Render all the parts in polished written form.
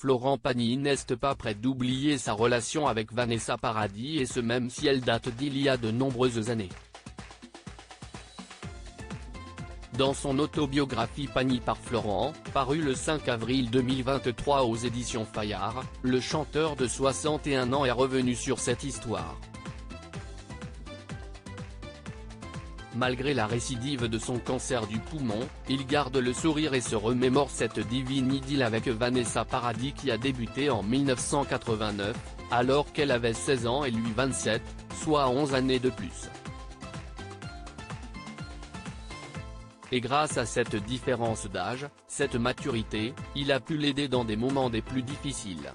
Florent Pagny n'est pas prêt d'oublier sa relation avec Vanessa Paradis, et ce même si elle date d'il y a de nombreuses années. Dans son autobiographie Pagny par Florent, parue le 5 avril 2023 aux éditions Fayard, le chanteur de 61 ans est revenu sur cette histoire. Malgré la récidive de son cancer du poumon, il garde le sourire et se remémore cette divine idylle avec Vanessa Paradis qui a débuté en 1989, alors qu'elle avait 16 ans et lui 27, soit 11 années de plus. Et grâce à cette différence d'âge, cette maturité, il a pu l'aider dans des moments des plus difficiles.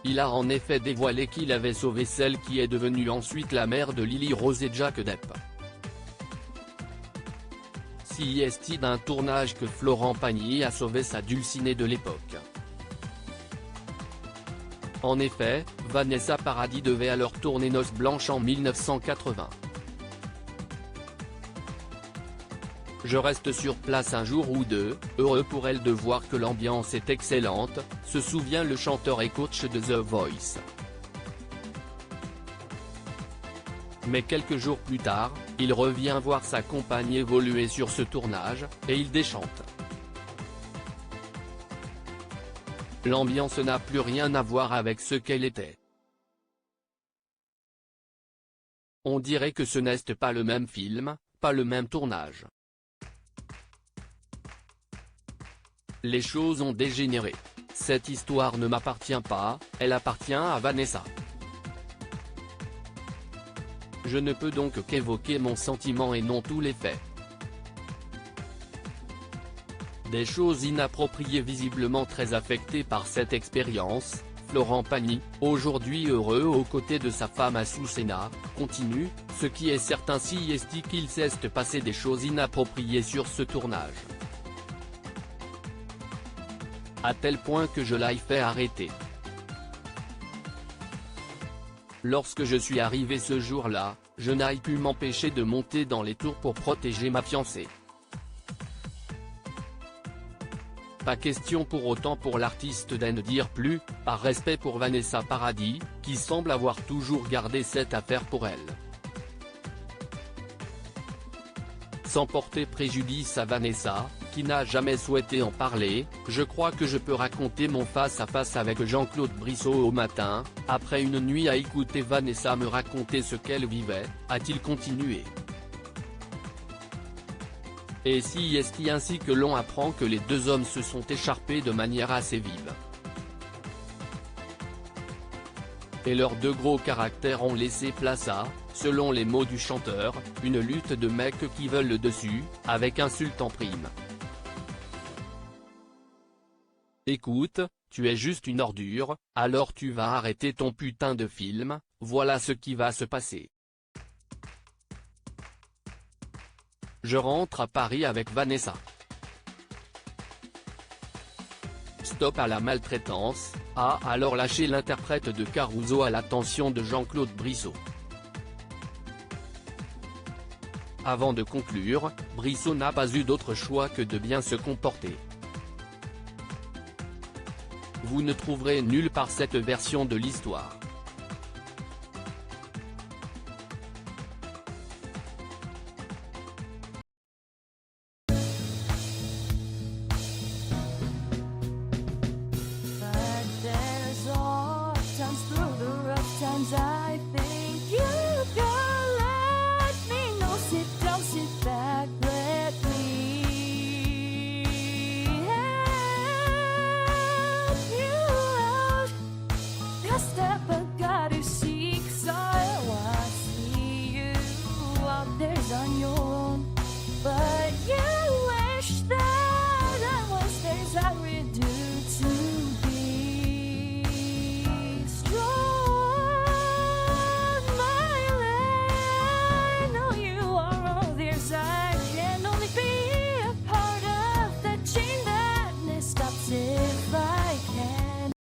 Il a en effet dévoilé qu'il avait sauvé celle qui est devenue ensuite la mère de Lily Rose et Jack Depp. C'est d'un tournage que Florent Pagny a sauvé sa dulcinée de l'époque. En effet, Vanessa Paradis devait alors tourner Noces blanches en 1980. Je reste sur place un jour ou deux, heureux pour elle de voir que l'ambiance est excellente, se souvient le chanteur et coach de The Voice. Mais quelques jours plus tard, il revient voir sa compagne évoluer sur ce tournage, et il déchante. L'ambiance n'a plus rien à voir avec ce qu'elle était. On dirait que ce n'est pas le même film, pas le même tournage. Les choses ont dégénéré. Cette histoire ne m'appartient pas, elle appartient à Vanessa. Je ne peux donc qu'évoquer mon sentiment et non tous les faits. Des choses inappropriées, visiblement très affecté par cette expérience, Florent Pagny, aujourd'hui heureux aux côtés de sa femme Azucena, continue, ce qui est certain c'est qu'il s'est passé des choses inappropriées sur ce tournage. À tel point que je l'ai fait arrêter. Lorsque je suis arrivé ce jour-là, je n'ai pu m'empêcher de monter dans les tours pour protéger ma fiancée. Pas question pour autant pour l'artiste d'en dire plus, par respect pour Vanessa Paradis, qui semble avoir toujours gardé cette affaire pour elle. Sans porter préjudice à Vanessa, qui n'a jamais souhaité en parler, je crois que je peux raconter mon face-à-face avec Jean-Claude Brissot au matin, après une nuit à écouter Vanessa me raconter ce qu'elle vivait, a-t-il continué. Et c'est ainsi que l'on apprend que les deux hommes se sont écharpés de manière assez vive. Et leurs deux gros caractères ont laissé place à, selon les mots du chanteur, une lutte de mecs qui veulent le dessus, avec insultes en prime. Écoute, tu es juste une ordure, alors tu vas arrêter ton putain de film, voilà ce qui va se passer. Je rentre à Paris avec Vanessa. Stop à la maltraitance, a alors lâché l'interprète de Caruso à l'attention de Jean-Claude Brissot. Avant de conclure, Brissot n'a pas eu d'autre choix que de bien se comporter. Vous ne trouverez nulle part cette version de l'histoire. I think you can let me know. Sit down, sit back, let me help you out. Just step, I got you.